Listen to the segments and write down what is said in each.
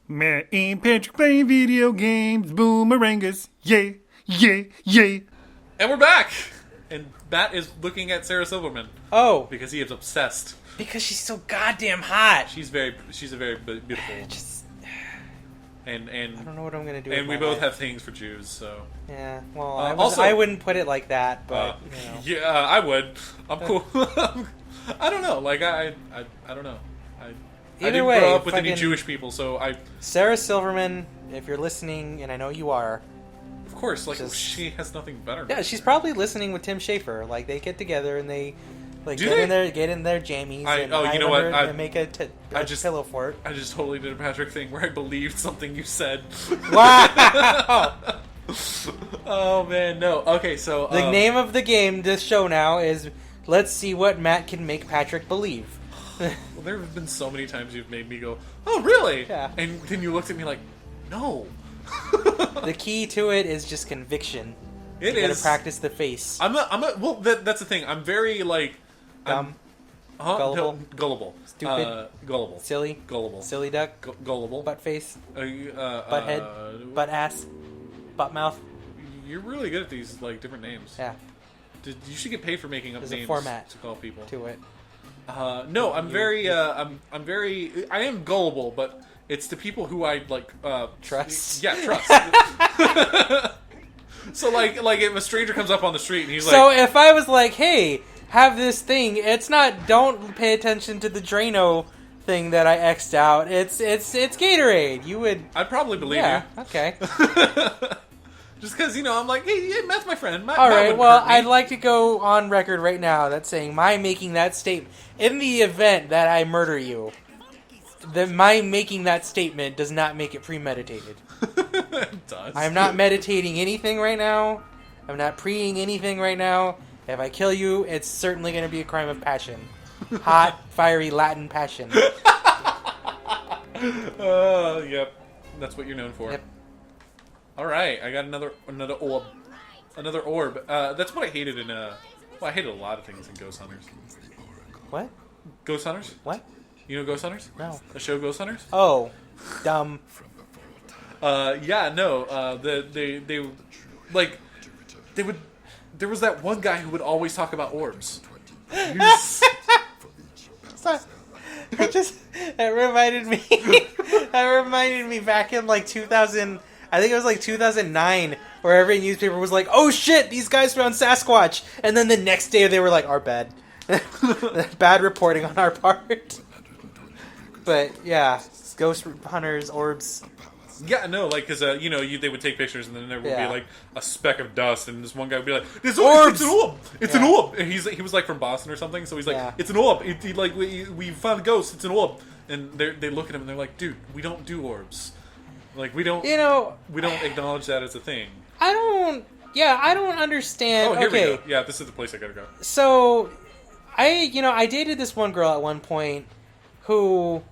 Matt and Patrick playing video games, Boomerangers, yeah, yeah, yeah. And we're back! And Matt is looking at Sarah Silverman. Oh. Because he is obsessed. Because she's so goddamn hot. She's a very beautiful. And I don't know what I'm gonna do. And we both have things for Jews, so. Yeah. Well, I I wouldn't put it like that, but you know. Yeah, I would. I'm cool. I don't know. Like I don't know. I didn't grow up with any Jewish people, so I. Sarah Silverman, if you're listening, and I know you are. Of course, like she has nothing better. Yeah, she's probably listening with Tim Schafer. Like they get together and they. Like get in their jammies you know what? And make a pillow fort. I just totally did a Patrick thing where I believed something you said. Wow! Oh man, no. Okay, so the name of the game, this show now is let's see what Matt can make Patrick believe. Well, there have been so many times you've made me go, "Oh, really?" Yeah. And then you looked at me like, "No." The key to it is just conviction. You gotta practice the face. Well, that's the thing. I'm very like. Dumb. Gullible. No, gullible. Stupid. Gullible. Silly. Gullible. Silly duck. Gullible. Butt face. Butt head. Butt ass. Butt mouth. You're really good at these like different names. Yeah. You should get paid for making up There's names a format to call people. to it. No, I'm very. I am gullible, but it's the people who I like. Trust. Yeah, trust. So like if a stranger comes up on the street and he's like. So if I was like, hey. Have this thing. It's not. Don't pay attention to the Drano thing that I X'd out. It's Gatorade. You would. I'd probably believe you. Okay. Just because I'm like, hey, Matt's my friend. All right. Well, I'd like to go on record right now that saying my making that statement in the event that I murder you. My making that statement does not make it premeditated. It does. I'm not meditating anything right now. I'm not preing anything right now. If I kill you, it's certainly going to be a crime of passion. Hot, fiery Latin passion. Yep. That's what you're known for. Yep. All right, I got another orb. Another orb. That's what I hated in well, I hated a lot of things in Ghost Hunters. What? Ghost Hunters? What? You know Ghost Hunters? No. The show Ghost Hunters? Oh, dumb. Yeah, no. They would. There was that one guy who would always talk about orbs. That reminded me. That reminded me back in like 2000. I think it was like 2009, where every newspaper was like, "Oh shit, these guys found Sasquatch," and then the next day they were like, "Our bad, bad reporting on our part." But yeah, ghost hunters, orbs. Yeah, no, like, because, they would take pictures, and then there would be, like, a speck of dust, and this one guy would be like, "This orbs! It's an orb! It's an orb!" And he was, like, from Boston or something, so he's like, "It's an orb! We found a ghost, it's an orb!" And they look at him, and they're like, "Dude, we don't do orbs. Like, we don't acknowledge that as a thing." I don't understand. Oh, here we go. Yeah, this is the place I gotta go. So, I dated this one girl at one point who...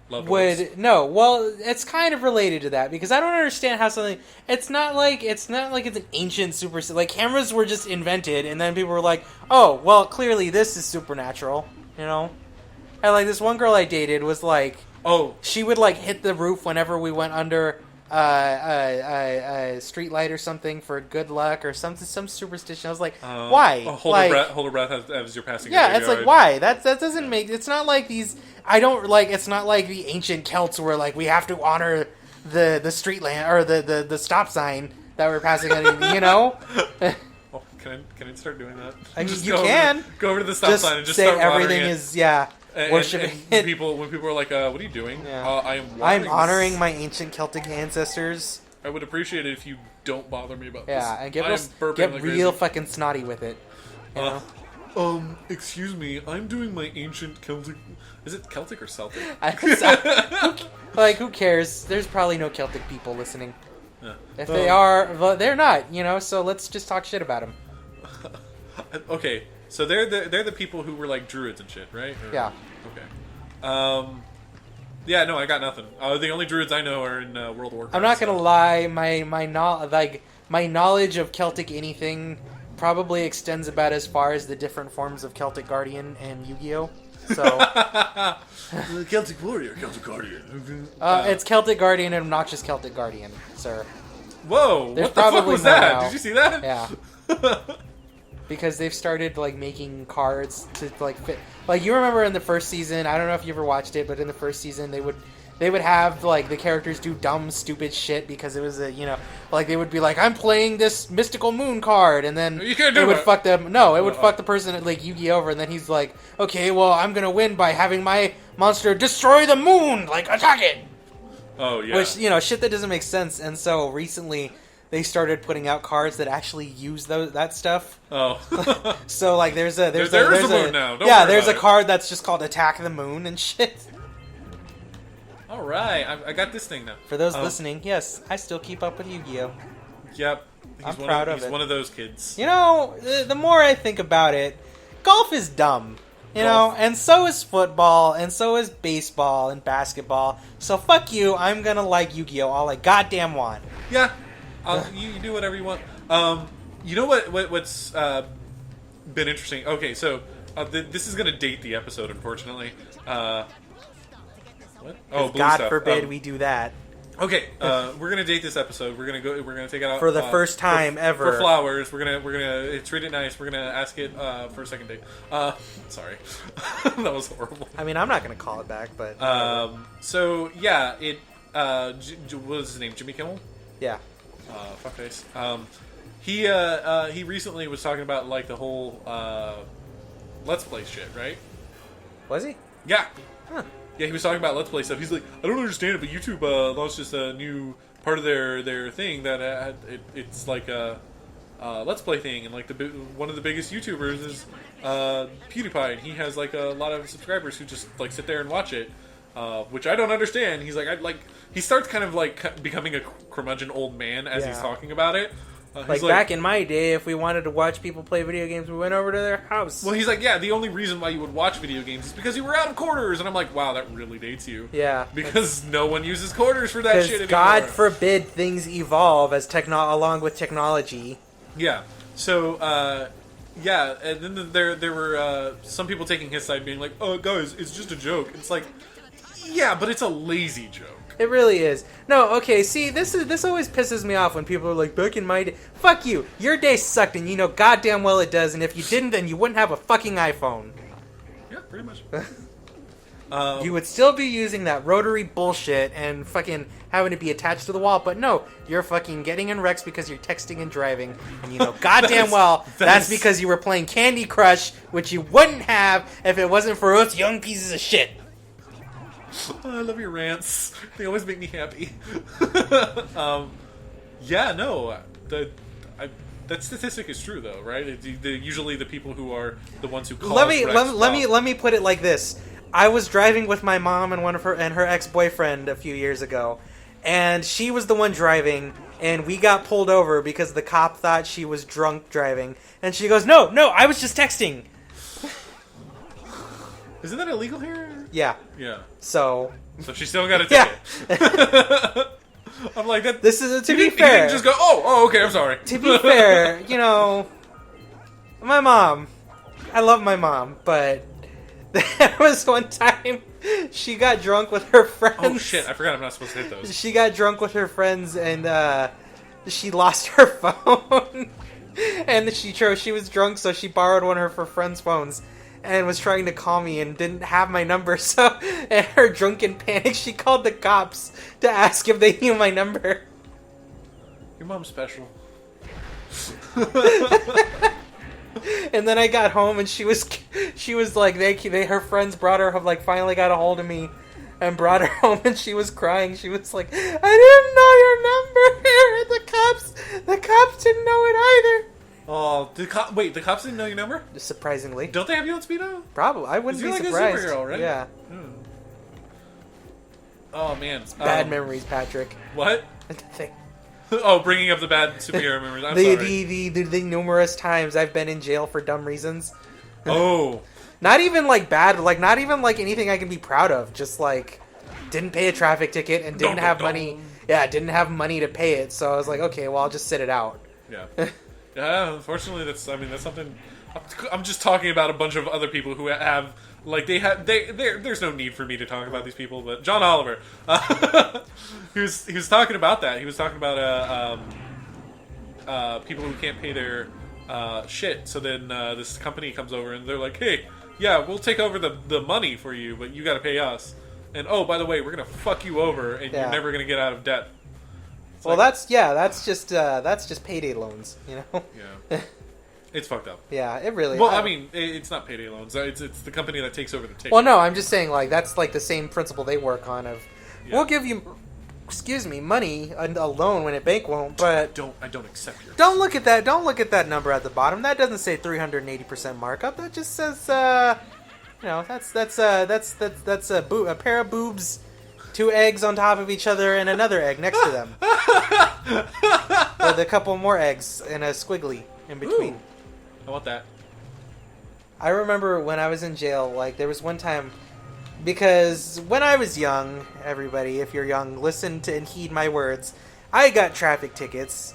it's kind of related to that because I don't understand how something it's not like it's an ancient like cameras were just invented and then people were like, oh well, clearly this is supernatural, and like this one girl I dated was like, she would like hit the roof whenever we went under a street light or something for good luck or some superstition. I was like, why? Hold a breath as you're passing. Yeah, it's like, why? That doesn't make. It's not like these. I don't like. It's not like the ancient Celts where like we have to honor the street lamp or the stop sign that we're passing. Oh, can I start doing that? Go over to the stop sign and just say start everything it. Is worshiping. And when people are like, "What are you doing?" I'm honoring my ancient Celtic ancestors. I would appreciate it if you don't bother me about this. Yeah, and get real fucking snotty with it. Excuse me, I'm doing my ancient Celtic... Is it Celtic or Celtic? Like, who cares? There's probably no Celtic people listening. If they are, well, they're not, so let's just talk shit about them. Okay, so they're the people who were like druids and shit, right? Yeah. Okay. Yeah, no, I got nothing. The only druids I know are in World of Warcraft. I'm not gonna lie, my knowledge of Celtic anything probably extends about as far as the different forms of Celtic Guardian and Yu-Gi-Oh. So Celtic Warrior, Celtic Guardian. it's Celtic Guardian and Obnoxious Celtic Guardian, sir. Whoa! There's what the fuck probably was more that? now. Did you see that? Yeah. Because they've started like making cards to like fit. Like you remember in the first season, I don't know if you ever watched it, but in the first season they would have like the characters do dumb, stupid shit because it was like they would be like, I'm playing this mystical moon card, and then You can't do it would it. fuck them. No, it would fuck the person at like Yu-Gi-Oh over, and then he's like, okay, well I'm gonna win by having my monster destroy the moon, like attack it. Oh yeah. Which shit that doesn't make sense, and so recently. They started putting out cards that actually use that stuff. Oh. So like there's a moon now. Don't yeah, worry there's a about it. card that's just called Attack the Moon and shit. All right, I got this thing now. For those listening, yes, I still keep up with Yu-Gi-Oh. Yep. I'm proud of it. He's one of those kids. You know, the more I think about it, golf is dumb. You know, and so is football, and so is baseball and basketball. So fuck you, I'm gonna like Yu-Gi-Oh all I goddamn want. Yeah. You do whatever you want. You know what's been interesting? Okay, so this is going to date the episode, unfortunately. What? Oh, blue God stuff. forbid we do that. Okay, we're going to date this episode. We're going to take it out For the first time ever. For flowers. We're gonna treat it nice. We're gonna ask it for a second date. Sorry, that was horrible. I mean, I'm not gonna call it back, but so yeah, it what was his name? Jimmy Kimmel. yeah. Fuckface. He recently was talking about like the whole Let's Play shit, right? Was he? Yeah. Huh. Yeah, he was talking about Let's Play stuff. He's like, I don't understand it, but YouTube launched this new part of their thing that it's like a Let's Play thing, and like one of the biggest YouTubers is PewDiePie, and he has like a lot of subscribers who just like sit there and watch it. Which I don't understand. He's like, he starts kind of like becoming a curmudgeon old man as he's talking about it. Like back in my day, if we wanted to watch people play video games, we went over to their house. Well, he's like, yeah, the only reason why you would watch video games is because you were out of quarters. And I'm like, wow, that really dates you. Yeah. Because no one uses quarters for that shit anymore. God forbid things evolve as along with technology. Yeah. So, yeah, and then there were some people taking his side being like, oh, guys, it's just a joke. It's like, yeah, but it's a lazy joke. It really is. No, okay, see, this always pisses me off when people are like, back in my day. Fuck you. Your day sucked, and you know goddamn well it does, and if you didn't, then you wouldn't have a fucking iPhone. Yeah, pretty much. You would still be using that rotary bullshit and fucking having to be attached to the wall, but no, you're fucking getting in wrecks because you're texting and driving, and you know goddamn well that's because you were playing Candy Crush, which you wouldn't have if it wasn't for us young pieces of shit. I love your rants. They always make me happy. Yeah, no, that statistic is true though, right? Usually the people who are the ones who cause Let me put it like this. I was driving with my mom and her ex-boyfriend a few years ago, and she was the one driving, and we got pulled over because the cop thought she was drunk driving, and she goes, "No, I was just texting." Isn't that illegal here? Yeah. Yeah. So she still got a ticket. Yeah. I'm like that. This is to be You fair. didn't just go, oh, okay, I'm sorry. To be fair, you know, my mom. I love my mom, but there was one time she got drunk with her friends. Oh shit! I forgot I'm not supposed to hit those. She got drunk with her friends and she lost her phone. And she was drunk, so she borrowed one of her friends' phones and was trying to call me and didn't have my number. So in her drunken panic, she called the cops to ask if they knew my number. Your mom's special. And then I got home and she was like her friends brought her, like, finally got a hold of me and brought her home, and she was crying. She was like, I didn't know your number. The cops didn't know it either. Oh, wait, the cops didn't know your number? Surprisingly. Don't they have you on speed dial? Probably. I wouldn't be like surprised. A superhero, right? Yeah. Oh man, Bad memories, Patrick. What? Thing. Oh, bringing up the bad superhero memories. I'm sorry. The numerous times I've been in jail for dumb reasons. Oh. Not even like bad, like not even like anything I can be proud of. Just like didn't pay a traffic ticket and didn't have money. Yeah, didn't have money to pay it. So I was like, okay, well I'll just sit it out. Yeah. Yeah. Unfortunately, that's something. I'm just talking about a bunch of other people who have Like there's no need for me to talk about these people, but John Oliver, he was talking about that. He was talking about people who can't pay their shit. So then this company comes over and they're like, hey, yeah, we'll take over the money for you, but you got to pay us. And oh, by the way, we're gonna fuck you over, and you're never gonna get out of debt. Well, that's just payday loans, you know. Yeah. It's fucked up. Yeah, it really. Well, I mean, it's not payday loans. It's the company that takes over the ticket. Well, no, I'm just saying, like, that's like the same principle they work on. We'll give you, money, a loan when a bank won't. But I don't accept your. Don't look at that. Don't look at that number at the bottom. That doesn't say 380% markup. That just says, that's a pair of boobs, 2 eggs on top of each other, and another egg next to them, with a couple more eggs and a squiggly in between. Ooh. I want that. I remember when I was in jail, like, there was one time, because when I was young, everybody, if you're young, listen to and heed my words, I got traffic tickets.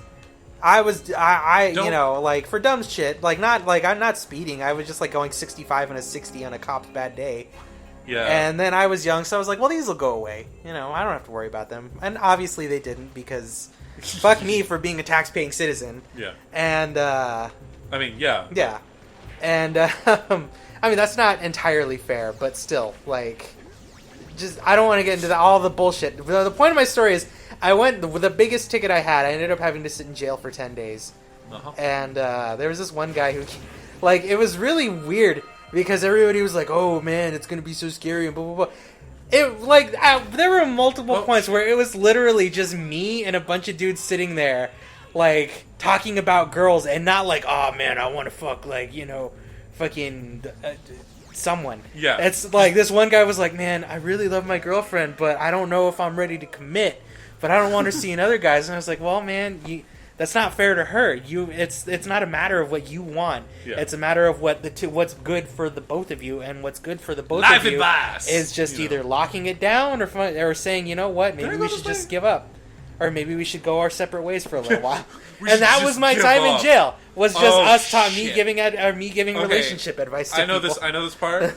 Like, for dumb shit, like, I'm not speeding, I was just, like, going 65 and a 60 on a cop's bad day. Yeah. And then I was young, so I was like, well, these will go away. You know, I don't have to worry about them. And obviously they didn't, because fuck me for being a tax-paying citizen. Yeah. And, I mean, yeah. Yeah. And, I mean, that's not entirely fair, but still, like, I don't want to get into all the bullshit. The point of my story is, with the biggest ticket I had, I ended up having to sit in jail for 10 days. Uh-huh. And, there was this one guy who, like, it was really weird, because everybody was like, oh, man, it's going to be so scary, and blah, blah, blah. There were multiple points where it was literally just me and a bunch of dudes sitting there, like, talking about girls, and not like, oh man, I want to fuck, like, you know, fucking someone. Yeah. It's like, this one guy was like, man, I really love my girlfriend, but I don't know if I'm ready to commit, but I don't want her seeing other guys. And I was like, well, man, that's not fair to her. It's not a matter of what you want. Yeah. It's a matter of what's good for the both of you, and what's good for the both of you is just either locking it down or saying, you know what, maybe we should just give up. Or maybe we should go our separate ways for a little while. And that was my time in jail. Was just me giving relationship advice to people. I know this part.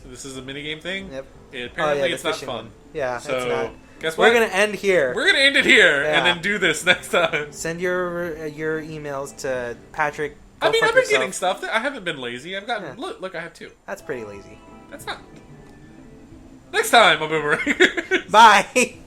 This is a minigame thing. Yep. Apparently it's not fun. One. Yeah, so it's not. Guess what? We're gonna end here. We're gonna end it here and then do this next time. Send your emails to Patrick. I've been getting stuff. I haven't been lazy. I've gotten look. I have 2. That's pretty lazy. That's not. Next time on Boomerangers. Bye.